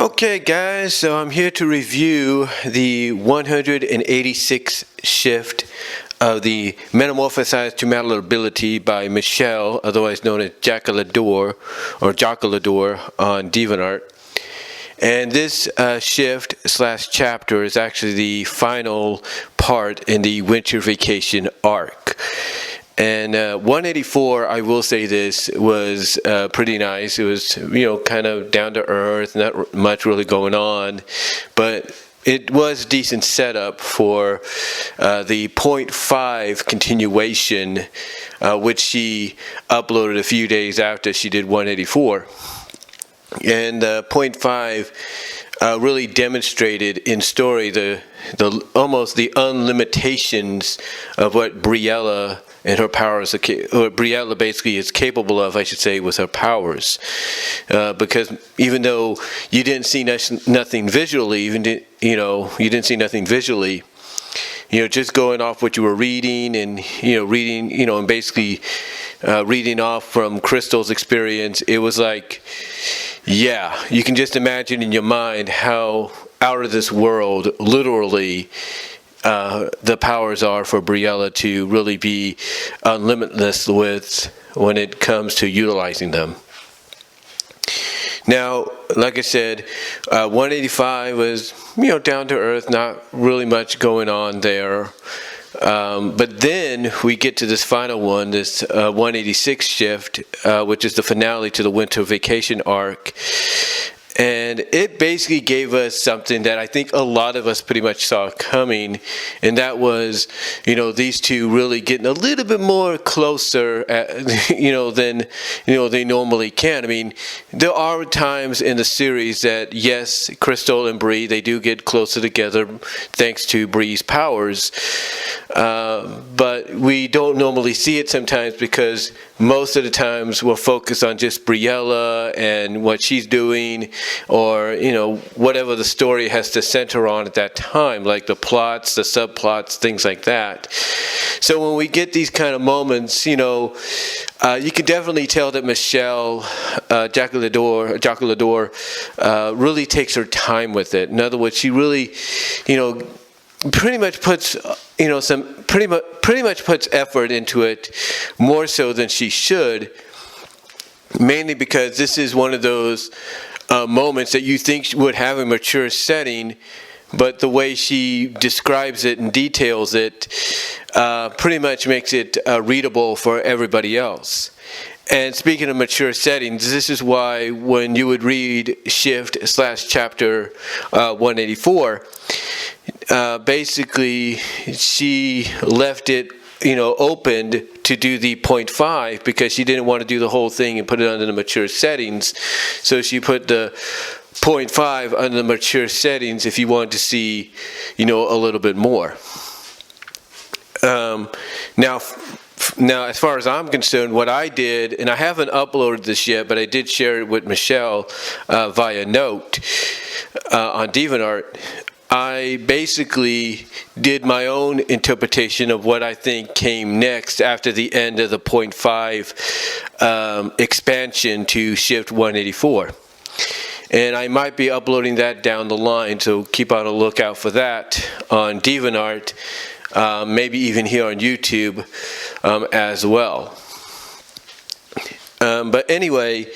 Okay guys, so I'm here to review the 186th shift of the Metamorphosed to Malleability by Michelle, otherwise known as Jacalador on DeviantArt. And this shift / chapter is actually the final part in the winter vacation arc. And 184, I will say this, was pretty nice. It was, kind of down to earth, not much really going on. But it was decent setup for the 0.5 continuation, which she uploaded a few days after she did 184. And 0.5 really demonstrated in story the almost the unlimitations of what Briella and her powers, or Briella basically is capable of, I should say, with her powers. Because even though you didn't see nothing visually, just going off what you were reading and, and basically reading off from Crystal's experience, it was like, yeah, you can just imagine in your mind how out of this world, literally, the powers are for Briella to really be limitless with when it comes to utilizing them. Now, like I said, 185 was, down to earth, not really much going on there. But then we get to this final one, this 186 shift, which is the finale to the winter vacation arc. And it basically gave us something that I think a lot of us pretty much saw coming, and that was, these two really getting a little bit more closer, than, they normally can. I mean, there are times in the series that, yes, Crystal and Bree, they do get closer together thanks to Bree's powers, but we don't normally see it sometimes because most of the times we're focused on just Briella and what she's doing, or whatever the story has to center on at that time, like the plots, the subplots, things like that. So when we get these kind of moments, you can definitely tell that Michelle Jacalador really takes her time with it. In other words, she really pretty much puts pretty much puts effort into it, more so than she should, mainly because this is one of those moments that you think would have a mature setting, but the way she describes it and details it pretty much makes it readable for everybody else. And speaking of mature settings, this is why when you would read shift / chapter 184, basically she left it opened to do the 0.5 because she didn't want to do the whole thing and put it under the mature settings. So she put the 0.5 under the mature settings if you want to see, a little bit more. Now, as far as I'm concerned, what I did, and I haven't uploaded this yet, but I did share it with Michelle via note on DeviantArt. I basically did my own interpretation of what I think came next after the end of the 0.5 expansion to shift 184. And I might be uploading that down the line, so keep on a lookout for that on DeviantArt, maybe even here on YouTube as well. But anyway,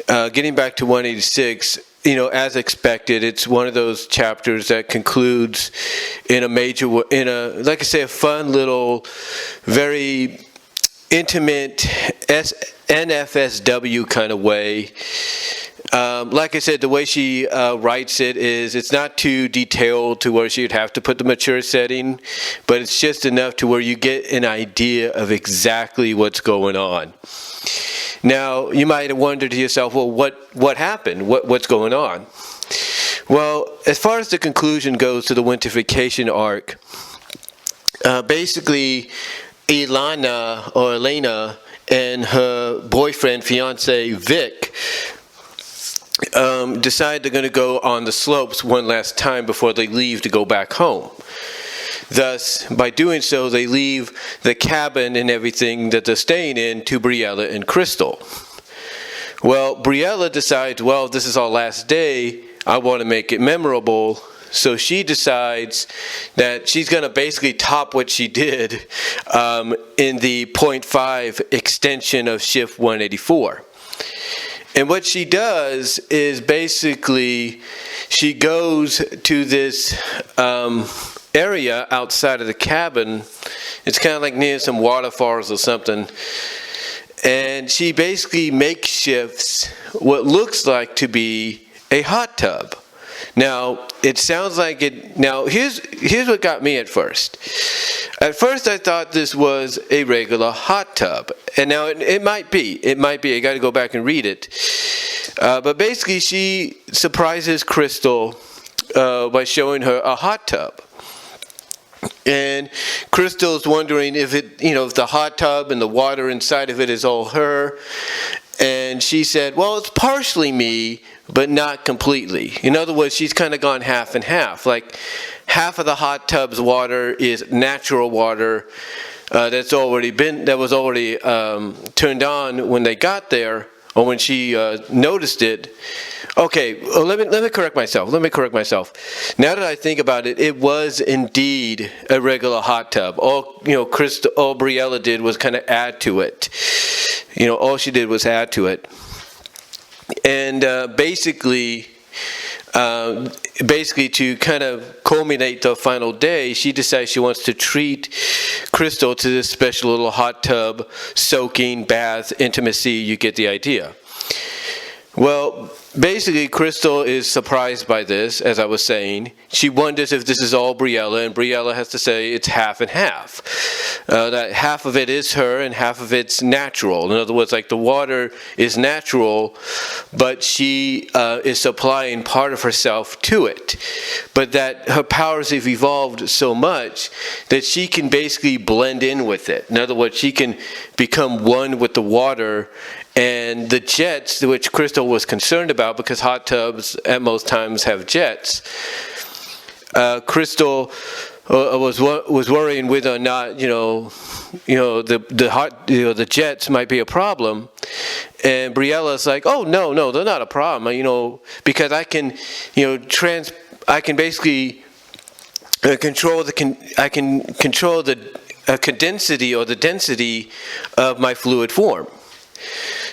getting back to 186, as expected, it's one of those chapters that concludes in a like I say, a fun little, very intimate NFSW kind of way. Like I said, the way she writes it is, it's not too detailed to where she'd have to put the mature setting, but it's just enough to where you get an idea of exactly what's going on. Now, you might have wondered to yourself, well, what happened? What's going on? Well, as far as the conclusion goes to the winter vacation arc, basically, Elena and her boyfriend, fiance Vic, decide they're going to go on the slopes one last time before they leave to go back home. Thus, by doing so, they leave the cabin and everything that they're staying in to Briella and Crystal. Well, Briella decides, well, this is our last day. I want to make it memorable. So she decides that she's going to basically top what she did in the 0.5 extension of Shift 184. And what she does is basically she goes to this area outside of the cabin. It's kind of like near some waterfalls or something. And she basically makeshifts what looks like to be a hot tub. Now, it sounds like it. Now, here's what got me at first. At first, I thought this was a regular hot tub. And now, it might be. It might be. I got to go back and read it. But basically, she surprises Crystal by showing her a hot tub. And Crystal's wondering if if the hot tub and the water inside of it is all her. And she said, well, it's partially me, but not completely. In other words, she's kind of gone half and half. Like half of the hot tub's water is natural water that was already turned on when they got there, or when she noticed it. Okay, well, let me correct myself. Now that I think about it, it was indeed a regular hot tub. All Briella did was kind of add to it. All she did was add to it. And basically to kind of culminate the final day, she decides she wants to treat Crystal to this special little hot tub, soaking, bath, intimacy. You get the idea. Well, basically, Crystal is surprised by this, as I was saying. She wonders if this is all Briella, and Briella has to say it's half and half. That half of it is her and half of it's natural. In other words, like the water is natural, but she is supplying part of herself to it. But that her powers have evolved so much that she can basically blend in with it. In other words, she can become one with the water. And the jets, which Crystal was concerned about, because hot tubs at most times have jets, Crystal was worrying whether or not the jets might be a problem. And Briella's like, oh no, they're not a problem. Because I can basically control the condensity or the density of my fluid form.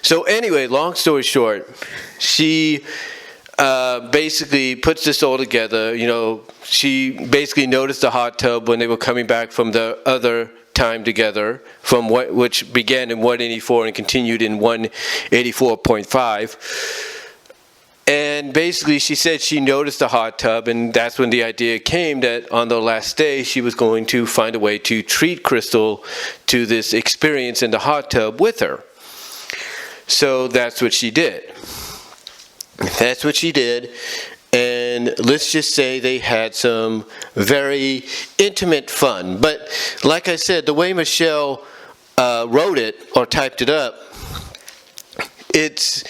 So anyway, long story short, she basically puts this all together. She basically noticed the hot tub when they were coming back from the other time together, which began in 184 and continued in 184.5. And basically, she said she noticed the hot tub, and that's when the idea came that on the last day, she was going to find a way to treat Crystal to this experience in the hot tub with her. So that's what she did. And let's just say they had some very intimate fun. But like I said, the way Michelle wrote it or typed it up, it's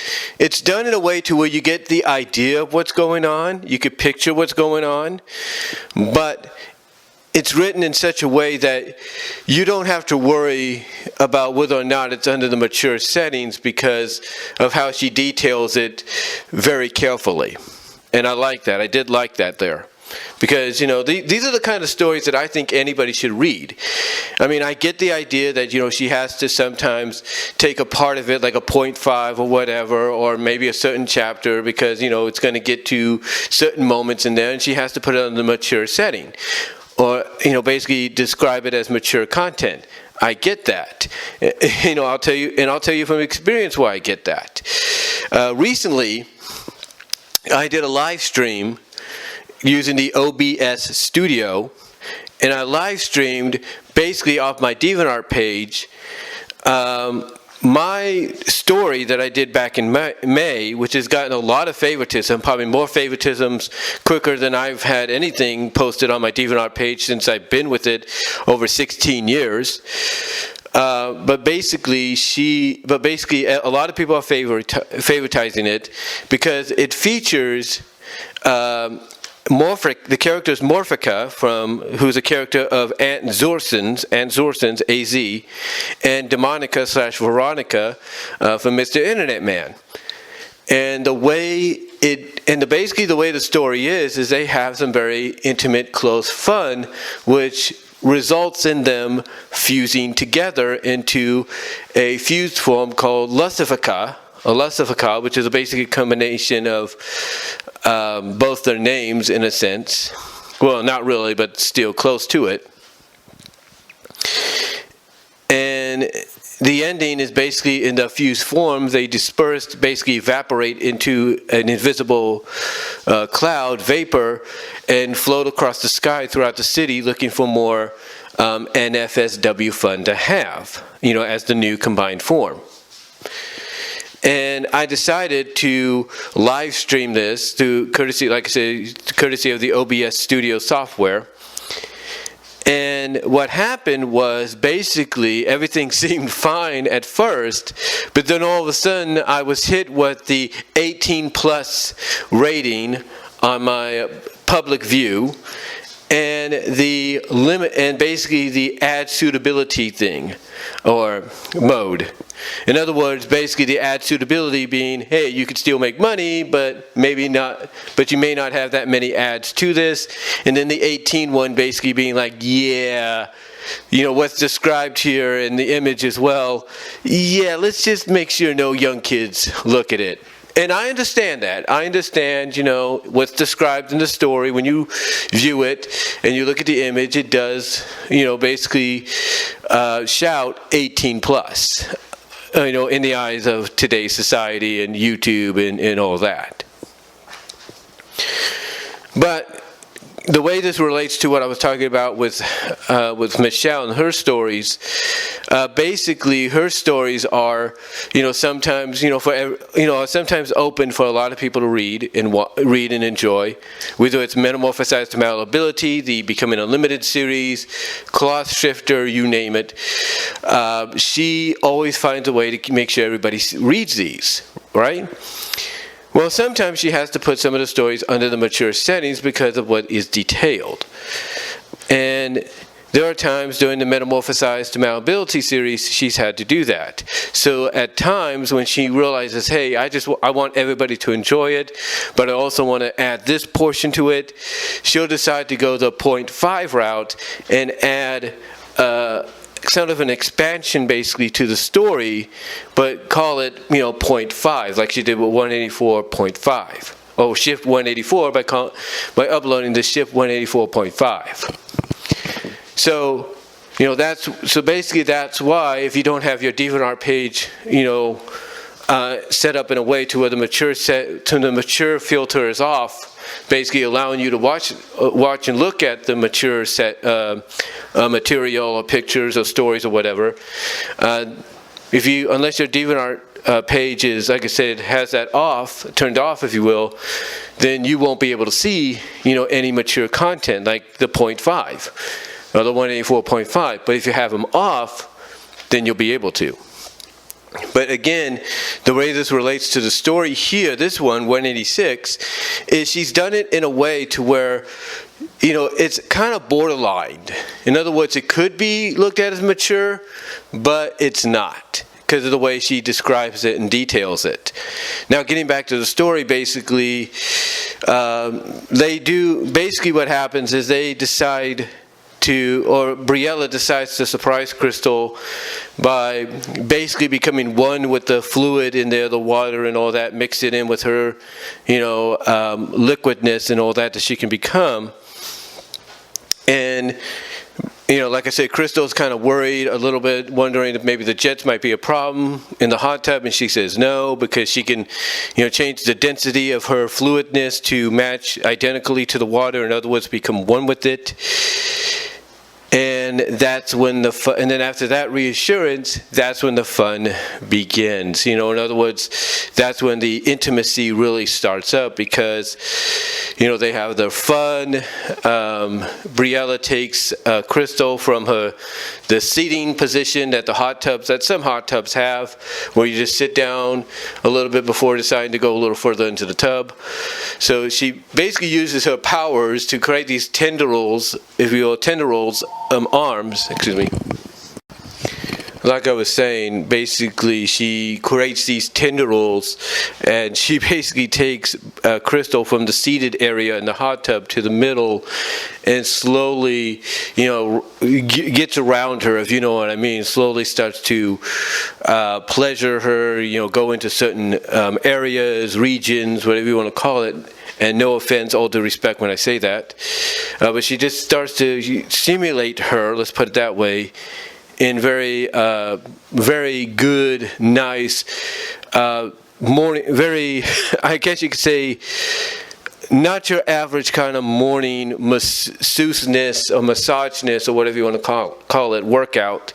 done in a way to where you get the idea of what's going on. You could picture what's going on. But it's written in such a way that you don't have to worry about whether or not it's under the mature settings because of how she details it very carefully. And I like that. I did like that there. Because, these are the kind of stories that I think anybody should read. I mean, I get the idea that, she has to sometimes take a part of it, like a 0.5 or whatever, or maybe a certain chapter, because, it's going to get to certain moments in there, and she has to put it on the mature setting. Or, basically describe it as mature content. I get that. I'll tell you from experience why I get that. Recently, I did a live stream using the OBS studio, and I live streamed basically off my DeviantArt page my story that I did back in May, which has gotten a lot of favoritism, probably more favoritisms quicker than I've had anything posted on my DeviantArt page since I've been with it over 16 years. But basically, a lot of people are favoritizing it because it features the character is Morphica, who's a character of Aunt Zorson's AZ, and Demonica / Veronica from Mr. Internet Man. And basically the way the story is they have some very intimate, close fun, which results in them fusing together into a fused form called lucifica, which is basically a combination of both their names in a sense. Well, not really, but still close to it. And the ending is basically in the fused form, they disperse, basically evaporate into an invisible cloud, vapor, and float across the sky throughout the city looking for more NFSW fun to have, as the new combined form. And I decided to live stream this through courtesy of the OBS Studio software. And what happened was basically everything seemed fine at first, but then all of a sudden I was hit with the 18 plus rating on my public view, and the limit, and basically the ad suitability thing or mode. In other words, basically the ad suitability being, hey, you could still make money, but maybe not, but you may not have that many ads to this. And then the 18 one basically being like, yeah, what's described here in the image as well. Yeah, let's just make sure no young kids look at it. And I understand that. I understand, what's described in the story. When you view it and you look at the image, it does, basically shout 18 plus, in the eyes of today's society and YouTube and all that. But the way this relates to what I was talking about with Michelle and her stories, basically her stories are, sometimes, sometimes open for a lot of people to read and enjoy. Whether it's Metamorphosed to Malleability, the Becoming Unlimited series, Cloth Shifter, you name it. She always finds a way to make sure everybody reads these, right? Well, sometimes she has to put some of the stories under the mature settings because of what is detailed. And there are times during the Metamorphosed to Malleability series she's had to do that. So at times when she realizes, hey, I want everybody to enjoy it, but I also want to add this portion to it, she'll decide to go the 0.5 route and add sort of an expansion basically to the story, but call it 0.5, like she did with 184.5. Oh, shift 184 by uploading the shift 184.5. So basically that's why if you don't have your DeviantArt page set up in a way to where the mature filter is off, basically allowing you to watch and look at the mature material or pictures or stories or whatever. Unless your DeviantArt page is, like I said, has that turned off, if you will, then you won't be able to see, any mature content like the 0.5 or the 184.5. But if you have them off, then you'll be able to. But again, the way this relates to the story here, this one, 186, is she's done it in a way to where, it's kind of borderline. In other words, it could be looked at as mature, but it's not, because of the way she describes it and details it. Now, getting back to the story, basically, basically what happens is they decide or Briella decides to surprise Crystal by basically becoming one with the fluid in there, the water and all that, mix it in with her, liquidness and all that she can become. And, like I said, Crystal's kind of worried a little bit, wondering if maybe the jets might be a problem in the hot tub, and she says no, because she can, change the density of her fluidness to match identically to the water, in other words, become one with it. And that's when and then after that reassurance, that's when the fun begins. In other words, that's when the intimacy really starts up, because, they have their fun. Briella takes Crystal from the seating position that some hot tubs have, where you just sit down a little bit before deciding to go a little further into the tub. So she basically uses her powers to create these tendrils, if you will, arms, like I was saying, basically she creates these tendrils, and she basically takes Crystal from the seated area in the hot tub to the middle, and slowly, gets around her, if you know what I mean. Slowly starts to pleasure her, go into certain areas, regions, whatever you want to call it. And no offense, all due respect when I say that, but she just starts to stimulate her, let's put it that way, in very, very good, nice, morning, very, I guess you could say, not your average kind of morning masseuseness or massageness or whatever you want to call it, workout.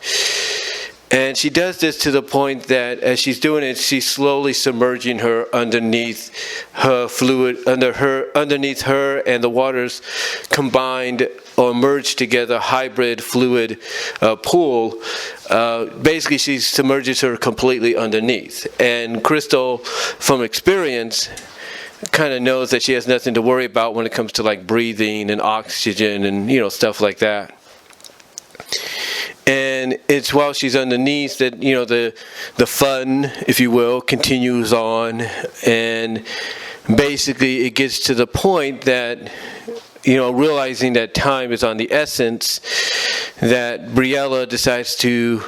And she does this to the point that as she's doing it, she's slowly submerging her underneath her fluid, underneath her, and the waters combined or merged together, hybrid fluid pool. Basically, she submerges her completely underneath. And Crystal, from experience, kind of knows that she has nothing to worry about when it comes to like breathing and oxygen and stuff like that. And it's while she's underneath that, the fun, if you will, continues on. And basically it gets to the point that, realizing that time is on the essence, that Briella decides to,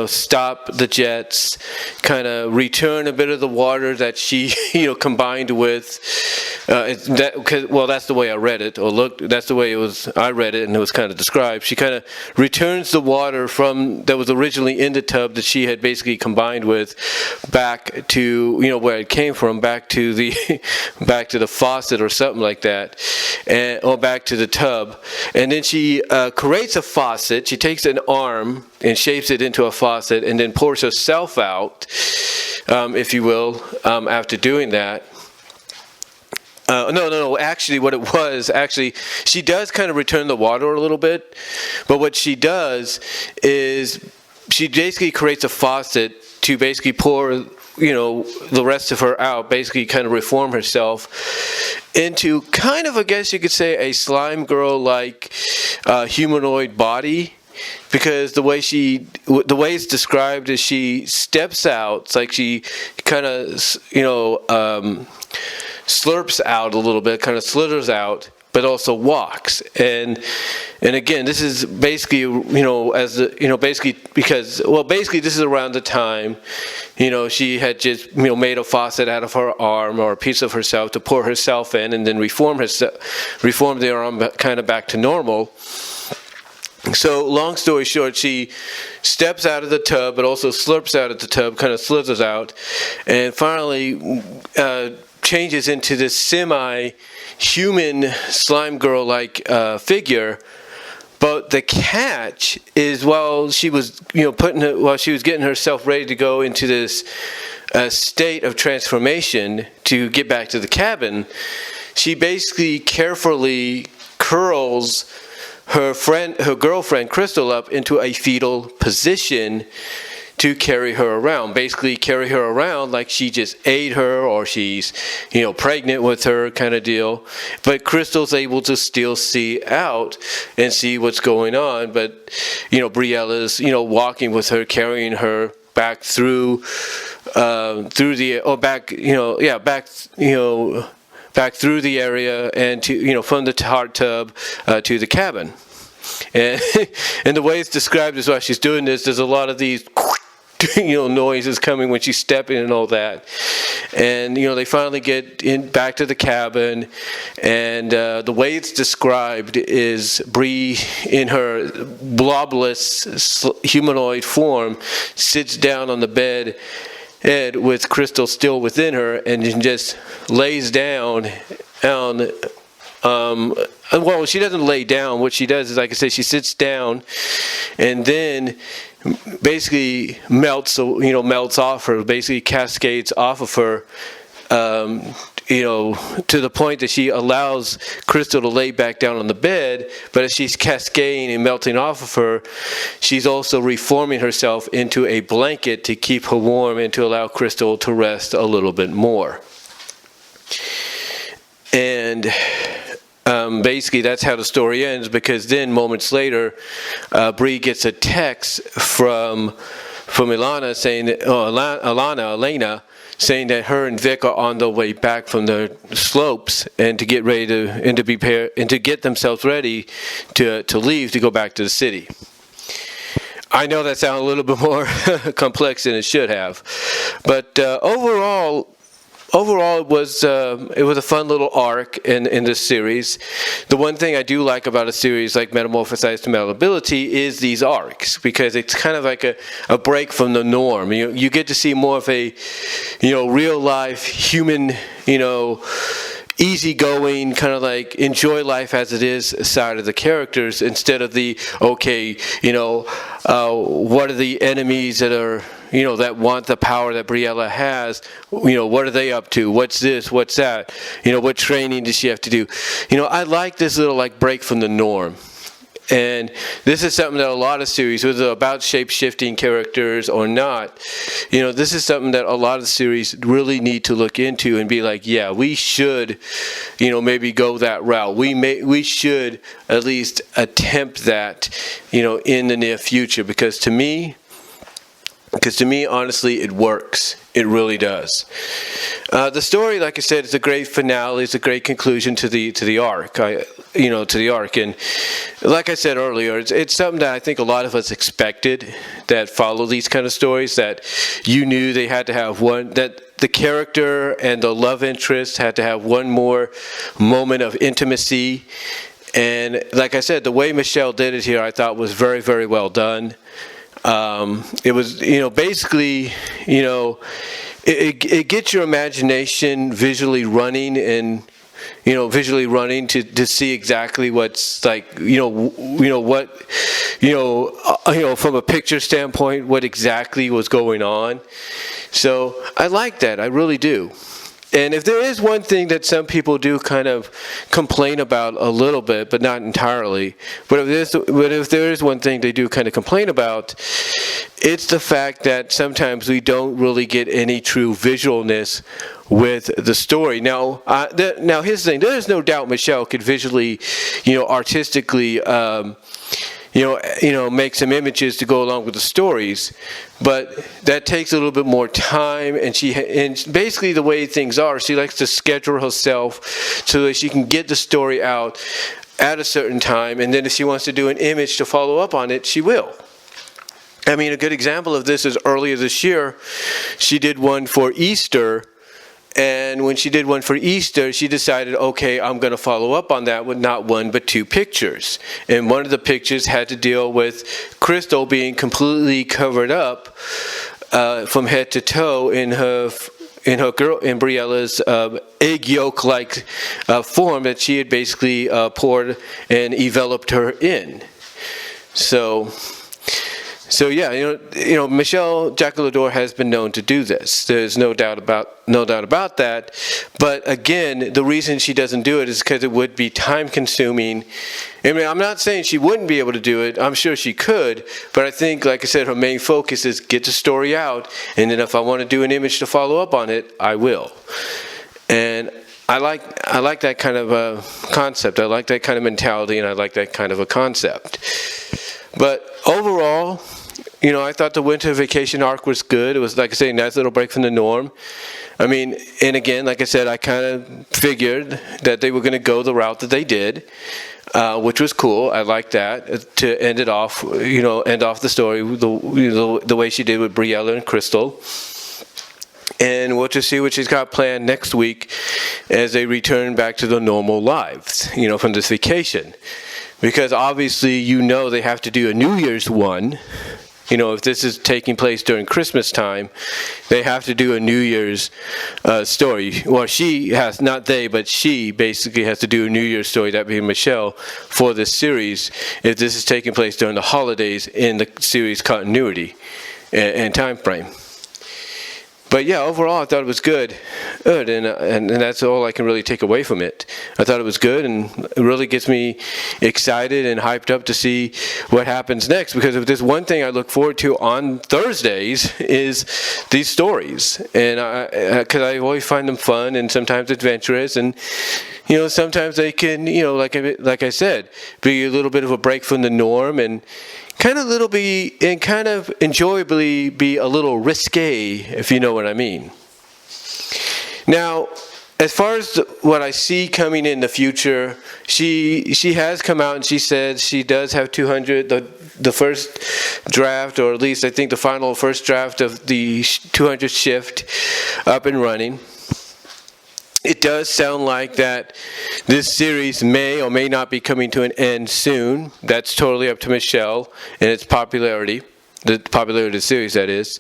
stop the jets, kind of return a bit of the water that she, combined with. That's the way I read it, or looked. That's the way I read it, and it was kind of described. She kind of returns the water that was originally in the tub that she had basically combined with, back to where it came from, back to the faucet or something like that, or back to the tub. And then she creates a faucet. She takes an arm and shapes it into a faucet, and then pours herself out, if you will, after doing that. No. Actually, what it was, she does kind of return the water a little bit, but what she does is she basically creates a faucet to basically pour, the rest of her out, basically kind of reform herself into kind of, I guess you could say, a slime girl-like humanoid body. Because the way it's described is she steps out. It's like she kind of, slurps out a little bit, kind of slithers out, but also walks. And again, this is basically, basically this is around the time, she had just, made a faucet out of her arm or a piece of herself to pour herself in, and then reform the arm kind of back to normal. So, long story short, she steps out of the tub, but also slurps out of the tub, kind of slithers out, and finally changes into this semi-human slime girl-like figure. But the catch is, while she was, getting herself ready to go into this state of transformation to get back to the cabin, she basically carefully curls her girlfriend Crystal up into a fetal position to carry her around. Basically carry her around like she just ate her, or she's, pregnant with her kind of deal. But Crystal's able to still see out and see what's going on. But, Briella's, walking with her, carrying her back through back through the area, and to, from the hot tub to the cabin. And the way it's described is while she's doing this, there's a lot of these noises coming when she's stepping and all that. And they finally get back to the cabin, and the way it's described is Bree, in her blobless humanoid form, sits down on the bed with Crystal still within her, and just lays down on well, she doesn't lay down. What she does is, like I said, she sits down and then basically melts off her, basically cascades off of her, to the point that she allows Crystal to lay back down on the bed. But as she's cascading and melting off of her, she's also reforming herself into a blanket to keep her warm and to allow Crystal to rest a little bit more. And basically that's how the story ends, because then moments later, Bree gets a text from from Elena saying that, Elena, saying that her and Vic are on the way back from the slopes and to get ready to and to prepare and to get themselves ready to leave to go back to the city. I know that sounds a little bit more complex than it should have, but overall it was a fun little arc in this series. The one thing I do like about a series like Metamorphosed to Malleability is these arcs, because it's kind of like a break from the norm. You get to see more of a real life human easygoing, kind of like enjoy life as it is side of the characters, instead of the what are the enemies that are that want the power that Briella has, what are they up to, what's this, what's that, what training does she have to do. I like this little like break from the norm. And this is something that a lot of series, whether they're about shape-shifting characters or not, this is something that a lot of series really need to look into and be like, yeah, we should, maybe go that route. We should at least attempt that, in the near future, because to me, honestly, it works. It really does. The story, like I said, is a great finale. It's a great conclusion to the arc. To the arc. And like I said earlier, it's something that I think a lot of us expected that follow these kind of stories. That you knew they had to have one. That the character and the love interest had to have one more moment of intimacy. And like I said, the way Michelle did it here, I thought was very, very well done. It was, basically, it gets your imagination visually running and, to see exactly what's like, from a picture standpoint, what exactly was going on. So I like that. I really do. And if there is one thing that some people do kind of complain about a little bit, but not entirely, but if there is one thing they do kind of complain about, it's the fact that sometimes we don't really get any true visualness with the story. Now here's the thing. There is no doubt Michelle could visually, artistically, make some images to go along with the stories, but that takes a little bit more time. And basically the way things are, she likes to schedule herself so that she can get the story out at a certain time, and then if she wants to do an image to follow up on it, she will. I mean, a good example of this is earlier this year, she did one for Easter. And when she did one for Easter, she decided, okay, I'm going to follow up on that with not one but two pictures. And one of the pictures had to deal with Crystal being completely covered up from head to toe in Briella's egg yolk-like form that she had basically poured and enveloped her in. So yeah, Michelle Jacques has been known to do this. There's no doubt about that. But again, the reason she doesn't do it is because it would be time consuming. I mean, I'm not saying she wouldn't be able to do it. I'm sure she could. But I think, like I said, her main focus is get the story out, and then if I want to do an image to follow up on it, I will. And I like that kind of a concept. I like that kind of mentality, and I like that kind of a concept. But overall, I thought the winter vacation arc was good. It was, like I say, a nice little break from the norm. I mean, and again, like I said, I kind of figured that they were going to go the route that they did, which was cool. I like that, to end it off, end off the story the way she did with Briella and Crystal. And we'll just see what she's got planned next week as they return back to their normal lives, from this vacation. Because obviously, they have to do a New Year's one. If this is taking place during Christmas time, they have to do a New Year's story. Well, she basically has to do a New Year's story, that being Michelle, for this series, if this is taking place during the holidays in the series continuity and time frame. But yeah, overall, I thought it was good, and that's all I can really take away from it. I thought it was good, and it really gets me excited and hyped up to see what happens next. Because if there's one thing I look forward to on Thursdays is these stories, and because I always find them fun and sometimes adventurous, and sometimes they can, like I said, be a little bit of a break from the norm and kind of enjoyably be a little risque, if you know what I mean. Now, as far as what I see coming in the future, she has come out and she said she does have 200, the first draft, or at least I think the final first draft of the 200 shift up and running. It does sound like that this series may or may not be coming to an end soon. That's totally up to Michelle and its popularity. The popularity of the series, that is.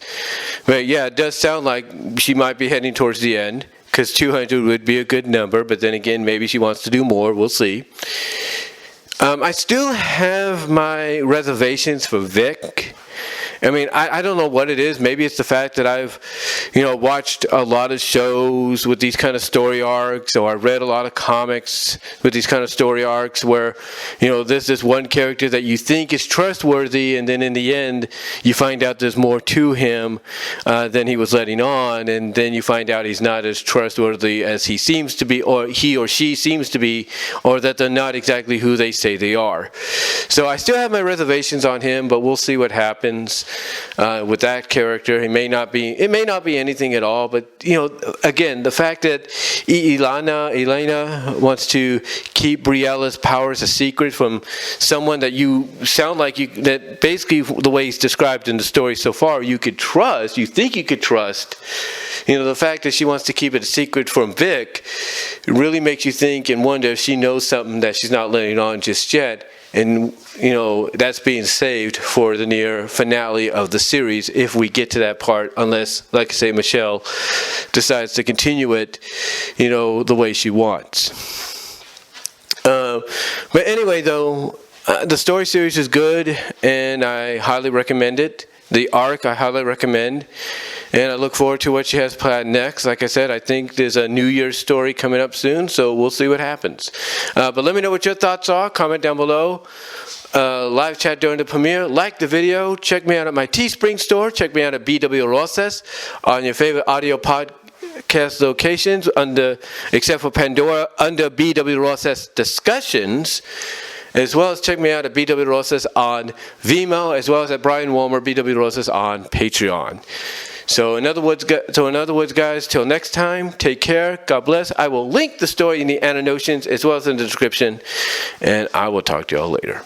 But yeah, it does sound like she might be heading towards the end, because 200 would be a good number, but then again, maybe she wants to do more. We'll see. I still have my reservations for Vic. I mean, I don't know what it is. Maybe it's the fact that I've, watched a lot of shows with these kind of story arcs, or I've read a lot of comics with these kind of story arcs where, there's this one character that you think is trustworthy, and then in the end, you find out there's more to him than he was letting on, and then you find out he's not as trustworthy as he seems to be, or he or she seems to be, or that they're not exactly who they say they are. So I still have my reservations on him, but we'll see what happens. With that character, it may not be anything at all, but again, the fact that Elena wants to keep Briella's powers a secret from someone that you sound like that basically the way he's described in the story so far, you think you could trust. The fact that she wants to keep it a secret from Vic, it really makes you think and wonder if she knows something that she's not letting on just yet. And, that's being saved for the near finale of the series if we get to that part, unless, like I say, Michelle decides to continue it, the way she wants. But anyway, though, the story series is good, and I highly recommend it. The arc, I highly recommend. And I look forward to what she has planned next. Like I said, I think there's a New Year's story coming up soon, so we'll see what happens. But let me know what your thoughts are. Comment down below. Live chat during the premiere. Like the video. Check me out at my Teespring store. Check me out at BW Rosas on your favorite audio podcast locations, except for Pandora, under BW Rosas Discussions. As well as check me out at BW Rosas on Vimeo, as well as at Brian Walmer, BW Rosas on Patreon. So in other words, guys, till next time, take care, God bless. I will link the story in the annotations as well as in the description, and I will talk to y'all later.